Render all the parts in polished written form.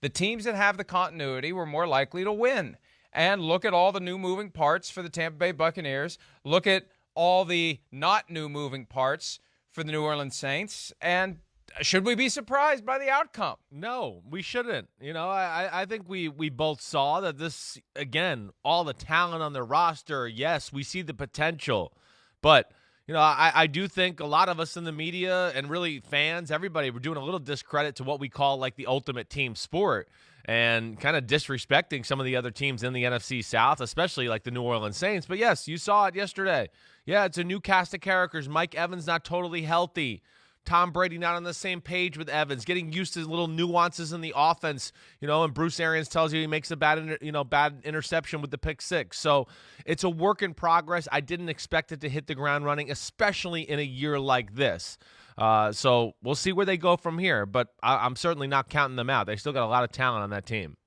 The teams that have the continuity were more likely to win. And look at all the new moving parts for the Tampa Bay Buccaneers. Look at all the not new moving parts for the New Orleans Saints. And should we be surprised by the outcome? No, we shouldn't. I think we both saw that this, again, all the talent on the roster, yes, we see the potential. But, I do think a lot of us in the media and really fans, everybody, we're doing a little discredit to what we call like the ultimate team sport and kind of disrespecting some of the other teams in the NFC South, especially like the New Orleans Saints. But, yes, you saw it yesterday. Yeah, it's a new cast of characters. Mike Evans not totally healthy. Tom Brady not on the same page with Evans, getting used to little nuances in the offense, and Bruce Arians tells you he makes a bad interception with the pick six. So it's a work in progress. I didn't expect it to hit the ground running, especially in a year like this. So we'll see where they go from here, but I'm certainly not counting them out. They still got a lot of talent on that team.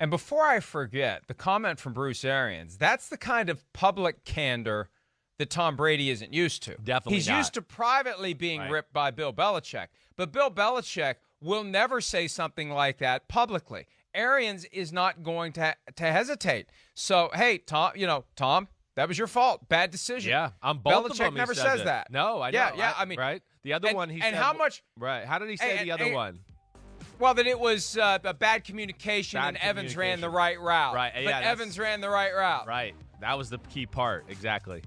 And before I forget, the comment from Bruce Arians, that's the kind of public candor that Tom Brady isn't used to. Definitely He's not. used to privately being ripped by Bill Belichick. But Bill Belichick will never say something like that publicly. Arians is not going to hesitate. So, hey, Tom, that was your fault. Bad decision. Yeah, on both of them Belichick never he says it. that. No, I know. Yeah, I mean, right? The other one he said. And how much? Right. How did he say the other one? Well, that it was a bad communication and Evans ran the right route. Right. But Yeah, Evans ran the right route. Right. That was the key part. Exactly.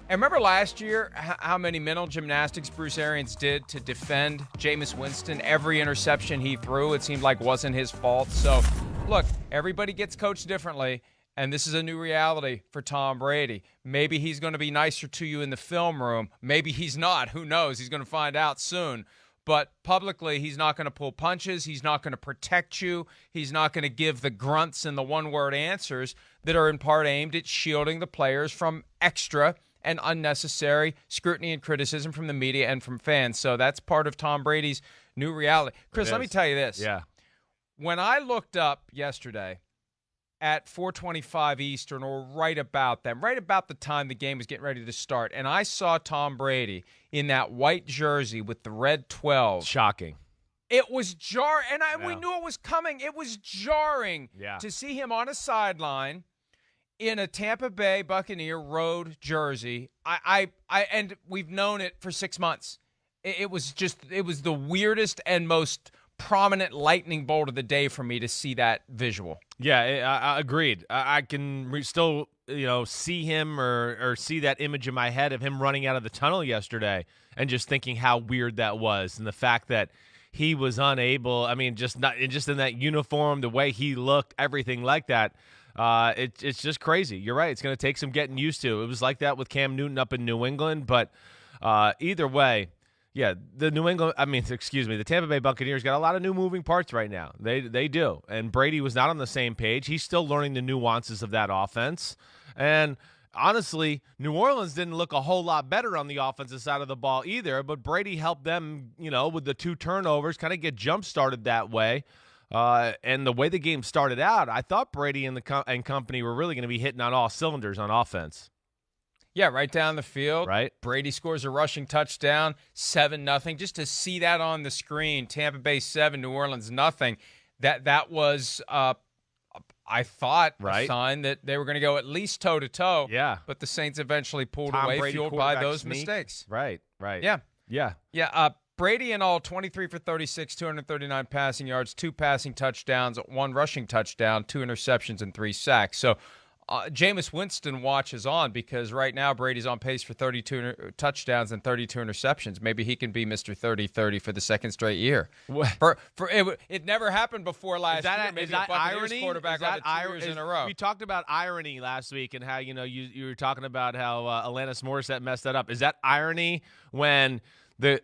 And remember last year how many mental gymnastics Bruce Arians did to defend Jameis Winston? Every interception he threw, it seemed like wasn't his fault. So, look, everybody gets coached differently, and this is a new reality for Tom Brady. Maybe he's going to be nicer to you in the film room. Maybe he's not. Who knows? He's going to find out soon. But publicly, he's not going to pull punches. He's not going to protect you. He's not going to give the grunts and the one-word answers that are in part aimed at shielding the players from extra and unnecessary scrutiny and criticism from the media and from fans. So that's part of Tom Brady's new reality. Chris, let me tell you this. Yeah. When I looked up yesterday at 4:25 Eastern, or right about the time the game was getting ready to start, and I saw Tom Brady in that white jersey with the red 12. Shocking. It was jarring, and we knew it was coming. It was jarring to see him on a sideline in a Tampa Bay Buccaneer road jersey. And we've known it for 6 months. It was the weirdest and most prominent lightning bolt of the day for me to see that visual. Yeah, I agreed. I can still, see him or see that image in my head of him running out of the tunnel yesterday and just thinking how weird that was, and the fact that he was unable. I mean, just in that uniform, the way he looked, everything like that. It's just crazy. You're right. It's going to take some getting used to. It was like that with Cam Newton up in New England, but either way, yeah, the Tampa Bay Buccaneers got a lot of new moving parts right now. They do. And Brady was not on the same page. He's still learning the nuances of that offense. And honestly, New Orleans didn't look a whole lot better on the offensive side of the ball either, but Brady helped them, with the 2 turnovers, kind of get jump-started that way. And the way the game started out, I thought Brady and company were really going to be hitting on all cylinders on offense. Yeah, right down the field. Right. Brady scores a rushing touchdown, 7-0. Just to see that on the screen, Tampa Bay 7, New Orleans nothing. That was, I thought, a sign that they were going to go at least toe-to-toe. Yeah. But the Saints eventually pulled Tom away, Brady fueled by those sneak. mistakes. Right. Yeah. Brady in all, 23 for 36, 239 passing yards, 2 passing touchdowns, 1 rushing touchdown, 2 interceptions, and 3 sacks. So Jameis Winston watches on, because right now Brady's on pace for 32 touchdowns and 32 interceptions. Maybe he can be Mr. 30-30 for the second straight year. It never happened before last year. Maybe a Buccaneers quarterback on 2 years in a row. We talked about irony last week and how you were talking about how Alanis Morissette messed that up. Is that irony when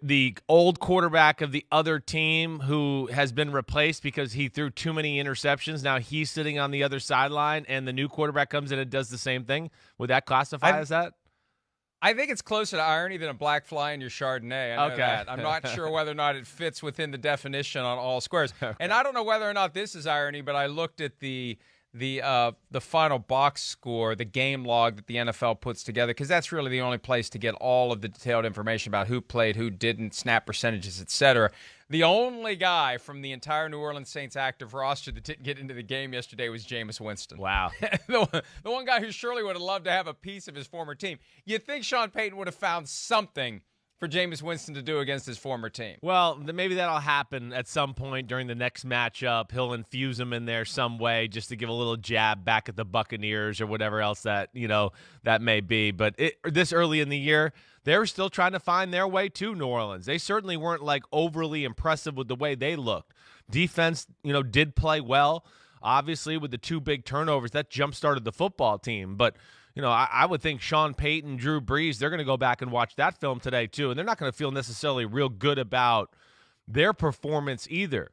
the old quarterback of the other team who has been replaced because he threw too many interceptions, now he's sitting on the other sideline, and the new quarterback comes in and does the same thing? Would that classify as that? I think it's closer to irony than a black fly in your Chardonnay. I know that. I'm not sure whether or not it fits within the definition on all squares. And I don't know whether or not this is irony, but I looked at the the final box score, the game log that the NFL puts together, because that's really the only place to get all of the detailed information about who played, who didn't, snap percentages, etc. The only guy from the entire New Orleans Saints active roster that didn't get into the game yesterday was Jameis Winston. Wow. the one guy who surely would have loved to have a piece of his former team. You'd think Sean Payton would have found something for Jameis Winston to do against his former team. Well, maybe that'll happen at some point during the next matchup. He'll infuse him in there some way just to give a little jab back at the Buccaneers or whatever else that may be. But this early in the year, they were still trying to find their way to New Orleans. They certainly weren't like overly impressive with the way they looked. Defense, did play well. Obviously, with the 2 big turnovers, that jump-started the football team. But I would think Sean Payton, Drew Brees, they're going to go back and watch that film today too, and they're not going to feel necessarily real good about their performance either.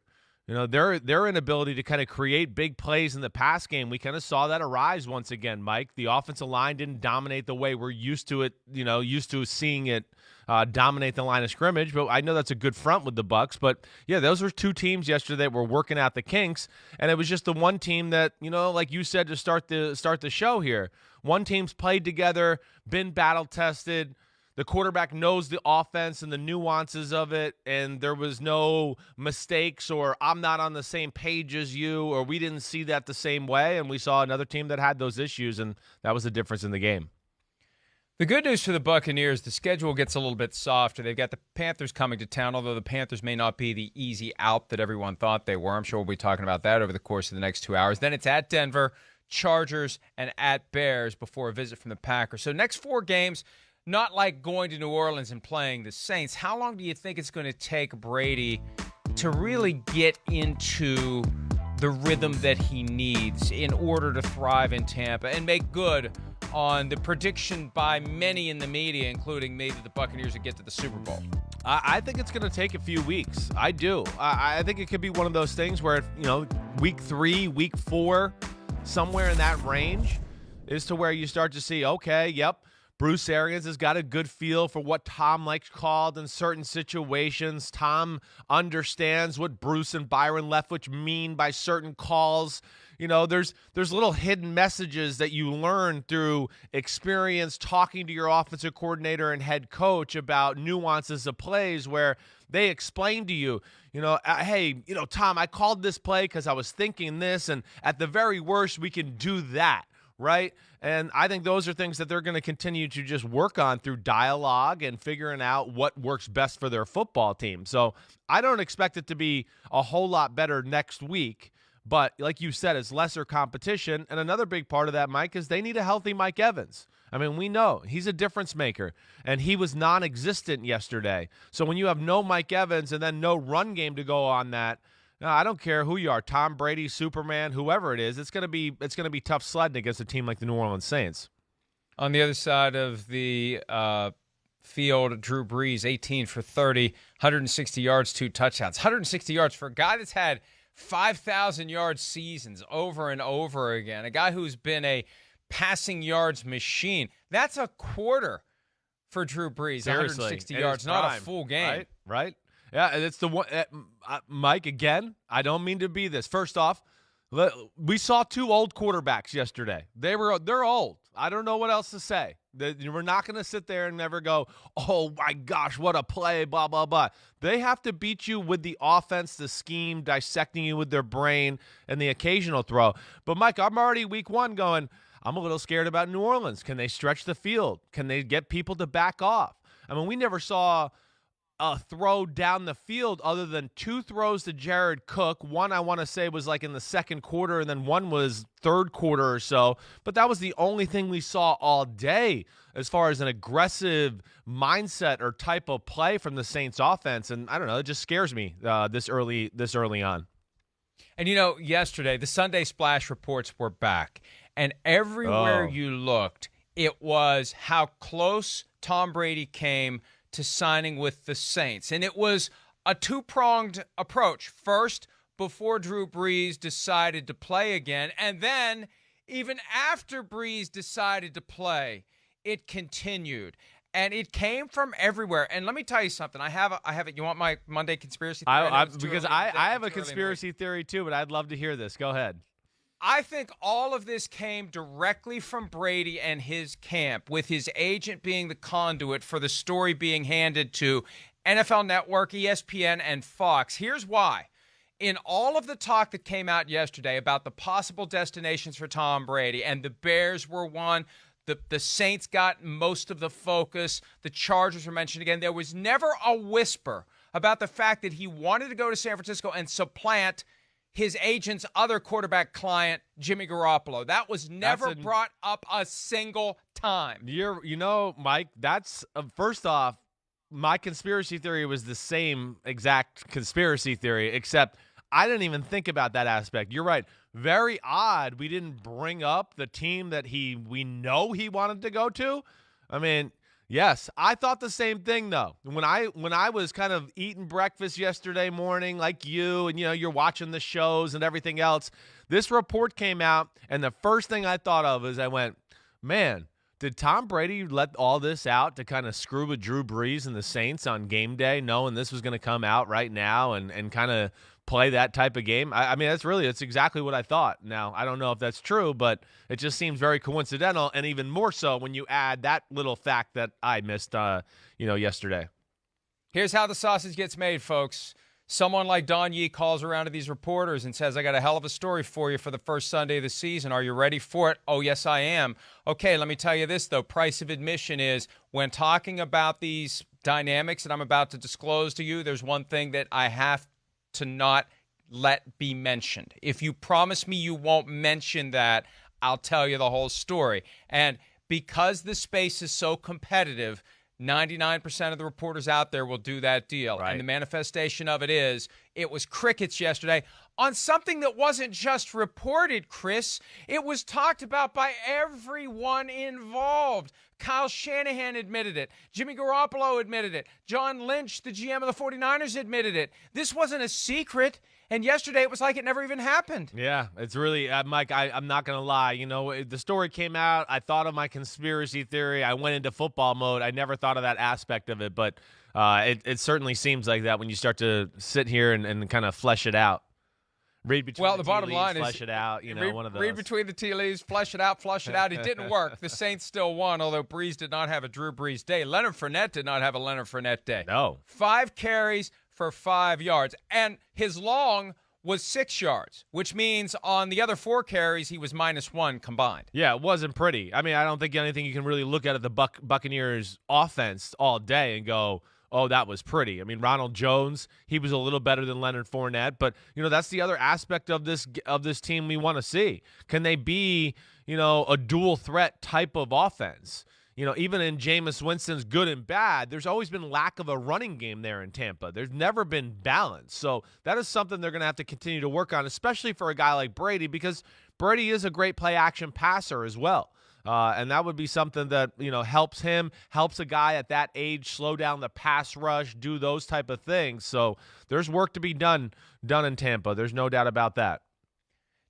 Their inability to kind of create big plays in the pass game, we kind of saw that arise once again, Mike. The offensive line didn't dominate the way we're used to it, used to seeing it dominate the line of scrimmage. But I know that's a good front with the Bucs. But yeah, those were 2 teams yesterday that were working out the kinks, and it was just the one team that, like you said to start the show here. One team's played together, been battle tested. The quarterback knows the offense and the nuances of it, and there was no mistakes or I'm not on the same page as you or we didn't see that the same way, and we saw another team that had those issues, and that was the difference in the game. The good news for the Buccaneers, the schedule gets a little bit softer. They've got the Panthers coming to town, although the Panthers may not be the easy out that everyone thought they were. I'm sure we'll be talking about that over the course of the next 2 hours. Then it's at Denver, Chargers, and at Bears before a visit from the Packers. So next 4 games, not like going to New Orleans and playing the Saints. How long do you think it's going to take Brady to really get into the rhythm that he needs in order to thrive in Tampa and make good on the prediction by many in the media, including me, that the Buccaneers would get to the Super Bowl? I think it's going to take a few weeks. I do. I think it could be one of those things where, week 3, week 4, somewhere in that range is to where you start to see, okay, yep, Bruce Arians has got a good feel for what Tom likes called in certain situations. Tom understands what Bruce and Byron Leftwich mean by certain calls. There's little hidden messages that you learn through experience talking to your offensive coordinator and head coach about nuances of plays where they explain to you, hey, Tom, I called this play because I was thinking this, and at the very worst, we can do that, right? And I think those are things that they're going to continue to just work on through dialogue and figuring out what works best for their football team. So I don't expect it to be a whole lot better next week. But like you said, it's lesser competition. And another big part of that, Mike, is they need a healthy Mike Evans. I mean, we know he's a difference maker, and he was non-existent yesterday. So when you have no Mike Evans and then no run game to go on that, I don't care who you are, Tom Brady, Superman, whoever it is, it's gonna be tough sledding against a team like the New Orleans Saints. On the other side of the field, Drew Brees, 18 for 30, 160 yards, 2 touchdowns. 160 yards for a guy that's had 5,000-yard seasons over and over again, a guy who's been a passing yards machine. That's a quarter for Drew Brees. Seriously, 160 yards, not prime, a full game. Right? Yeah, and it's the one. Mike, again, I don't mean to be this. First off, we saw 2 old quarterbacks yesterday. They're old. I don't know what else to say. We're not going to sit there and never go, oh, my gosh, what a play, blah, blah, blah. They have to beat you with the offense, the scheme, dissecting you with their brain, and the occasional throw. But, Mike, I'm already week 1 going, I'm a little scared about New Orleans. Can they stretch the field? Can they get people to back off? I mean, we never saw a throw down the field other than 2 throws to Jared Cook. One, I want to say, was like in the second quarter, and then one was third quarter or so. But that was the only thing we saw all day as far as an aggressive mindset or type of play from the Saints offense. And I don't know, it just scares me this early on. And, yesterday, the Sunday Splash reports were back. And everywhere you looked, it was how close Tom Brady came to signing with the Saints. And it was a 2-pronged approach. First, before Drew Brees decided to play again. And then, even after Brees decided to play, it continued. And it came from everywhere. And let me tell you something. I have it. You want my Monday conspiracy theory? Because I have a conspiracy theory too, but I'd love to hear this. Go ahead. I think all of this came directly from Brady and his camp, with his agent being the conduit for the story being handed to NFL Network, ESPN, and Fox. Here's why. In all of the talk that came out yesterday about the possible destinations for Tom Brady, and the Bears were one, the Saints got most of the focus, the Chargers were mentioned again, there was never a whisper about the fact that he wanted to go to San Francisco and supplant his agent's other quarterback client, Jimmy Garoppolo. That was never brought up a single time. Mike, that's first off, my conspiracy theory was the same exact conspiracy theory, except I didn't even think about that aspect. You're right. Very odd we didn't bring up the team that we know he wanted to go to. I mean, yes, I thought the same thing, though. When I was kind of eating breakfast yesterday morning like you, and, you're watching the shows and everything else, this report came out, and the first thing I thought of is I went, man, did Tom Brady let all this out to kind of screw with Drew Brees and the Saints on game day, knowing this was going to come out right now and kind of play that type of game? I mean, that's exactly what I thought. Now, I don't know if that's true, but it just seems very coincidental, and even more so when you add that little fact that I missed, yesterday. Here's how the sausage gets made, folks. Someone like Don Yee calls around to these reporters and says, I got a hell of a story for you for the first Sunday of the season. Are you ready for it? Oh, yes, I am. Okay, let me tell you this, though. Price of admission is, when talking about these dynamics that I'm about to disclose to you, there's one thing that I have to not let be mentioned. If you promise me you won't mention that, I'll tell you the whole story. And because the space is so competitive, 99% of the reporters out there will do that deal. Right. And the manifestation of it is, it was crickets yesterday on something that wasn't just reported, Chris. It was talked about by everyone involved. Kyle Shanahan admitted it. Jimmy Garoppolo admitted it. John Lynch, the GM of the 49ers, admitted it. This wasn't a secret. And yesterday, it was like it never even happened. Yeah, it's really, Mike, I'm not going to lie. The story came out. I thought of my conspiracy theory. I went into football mode. I never thought of that aspect of it. But it certainly seems like that when you start to sit here and kind of flesh it out. Read between the bottom line flesh it out, one of those. Read between the tea leaves, flesh it out, flush it out. It didn't work. The Saints still won, although Brees did not have a Drew Brees day. Leonard Fournette did not have a Leonard Fournette day. No. 5 carries for 5 yards. And his long was 6 yards, which means on the other 4 carries, he was -1 combined. Yeah, it wasn't pretty. I mean, I don't think anything you can really look at the Buccaneers offense all day and go, oh, that was pretty. I mean, Ronald Jones, he was a little better than Leonard Fournette, but that's the other aspect of this team we want to see. Can they be, a dual threat type of offense? Even in Jameis Winston's good and bad, there's always been lack of a running game there in Tampa. There's never been balance. So that is something they're going to have to continue to work on, especially for a guy like Brady, because Brady is a great play-action passer as well. And that would be something that, helps him, helps a guy at that age slow down the pass rush, do those type of things. So there's work to be done in Tampa. There's no doubt about that.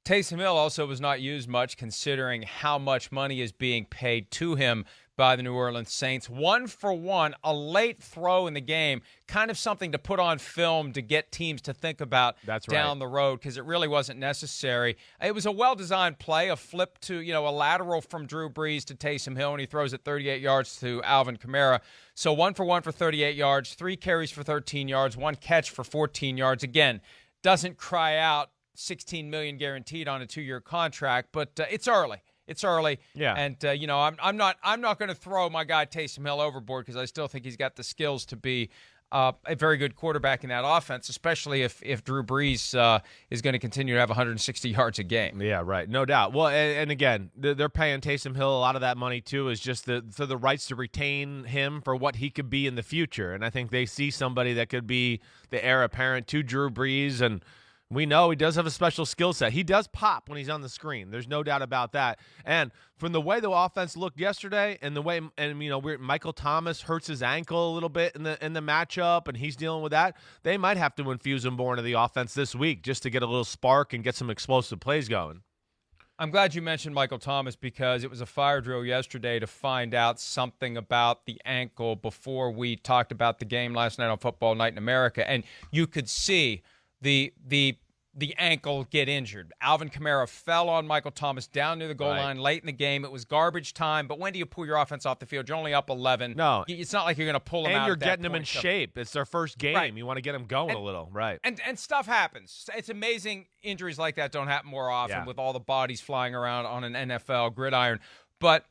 Taysom Hill also was not used much, considering how much money is being paid to him by the New Orleans Saints. 1 for 1, a late throw in the game, kind of something to put on film to get teams to think about down the road, because it really wasn't necessary. It was a well-designed play, a flip to, a lateral from Drew Brees to Taysom Hill, and he throws it 38 yards to Alvin Kamara. So 1 for 1 for 38 yards, 3 carries for 13 yards, 1 catch for 14 yards. Again, doesn't cry out $16 million guaranteed on a 2-year contract, but it's early. It's early, yeah. And I'm not going to throw my guy Taysom Hill overboard, because I still think he's got the skills to be a very good quarterback in that offense, especially if Drew Brees is going to continue to have 160 yards a game. Yeah, right, no doubt. Well, and again, they're paying Taysom Hill a lot of that money too, is just for the rights to retain him for what he could be in the future, and I think they see somebody that could be the heir apparent to Drew Brees, and we know he does have a special skill set. He does pop when he's on the screen. There's no doubt about that. And from the way the offense looked yesterday, and the way, Michael Thomas hurts his ankle a little bit in the matchup, and he's dealing with that, they might have to infuse him more into the offense this week just to get a little spark and get some explosive plays going. I'm glad you mentioned Michael Thomas, because it was a fire drill yesterday to find out something about the ankle before we talked about the game last night on Football Night in America. And you could see the the ankle get injured. Alvin Kamara fell on Michael Thomas down near the goal line late in the game. It was garbage time, but when do you pull your offense off the field? You're only up 11. No. It's not like you're going to pull them out. And you're at that getting them point. in shape. It's their first game. Right. You want to get them going a little. Right. And stuff happens. It's amazing injuries like that don't happen more often with all the bodies flying around on an NFL gridiron. But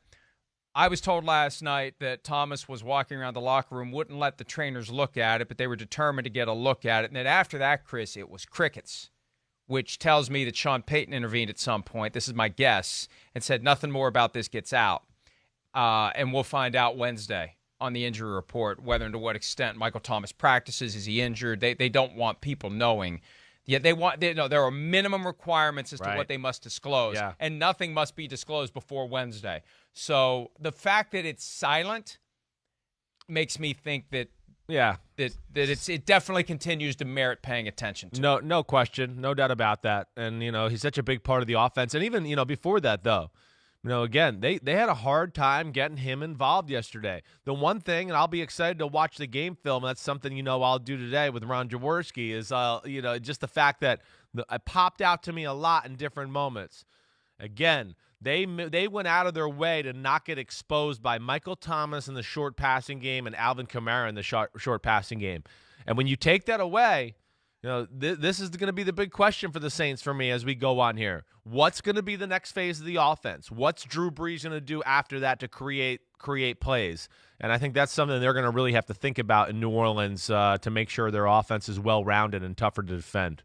I was told last night that Thomas was walking around the locker room, wouldn't let the trainers look at it, but they were determined to get a look at it. And then after that, Chris, it was crickets, which tells me that Sean Payton intervened at some point. This is my guess, and said nothing more about this gets out. And we'll find out Wednesday on the injury report whether and to what extent Michael Thomas practices. Is he injured? They don't want people knowing. Yeah, there are minimum requirements as to what they must disclose, and nothing must be disclosed before Wednesday. So the fact that it's silent makes me think that it definitely continues to merit paying attention to. No question, no doubt about that. And he's such a big part of the offense. And even before that, though, again, they had a hard time getting him involved yesterday. The one thing, and I'll be excited to watch the game film, and that's something I'll do today with Ron Jaworski, is just the fact that it popped out to me a lot in different moments. Again, they went out of their way to not get exposed by Michael Thomas in the short passing game and Alvin Kamara in the short passing game. And when you take that away, this is going to be the big question for the Saints for me as we go on here. What's going to be the next phase of the offense? What's Drew Brees going to do after that to create plays? And I think that's something they're going to really have to think about in New Orleans to make sure their offense is well-rounded and tougher to defend.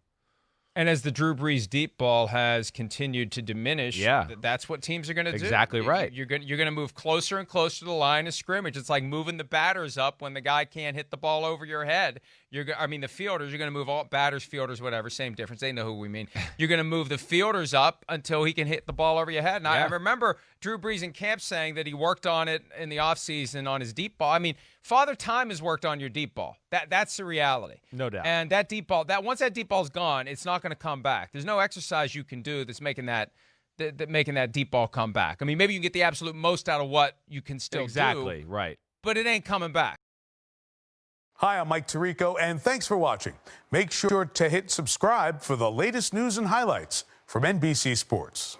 And as the Drew Brees deep ball has continued to diminish, that's what teams are going to do. Exactly right. You're going to move closer and closer to the line of scrimmage. It's like moving the batters up when the guy can't hit the ball over your head. The fielders, you're going to move all batters, fielders, whatever, same difference. They know who we mean. You're going to move the fielders up until he can hit the ball over your head. And I remember Drew Brees in camp saying that he worked on it in the offseason on his deep ball. Father Time has worked on your deep ball. That's the reality. No doubt. And that deep ball, once that deep ball's gone, it's not going to come back. There's no exercise you can do that's making that deep ball come back. Maybe you can get the absolute most out of what you can still do. Exactly, right. But it ain't coming back. Hi, I'm Mike Tirico, and thanks for watching. Make sure to hit subscribe for the latest news and highlights from NBC Sports.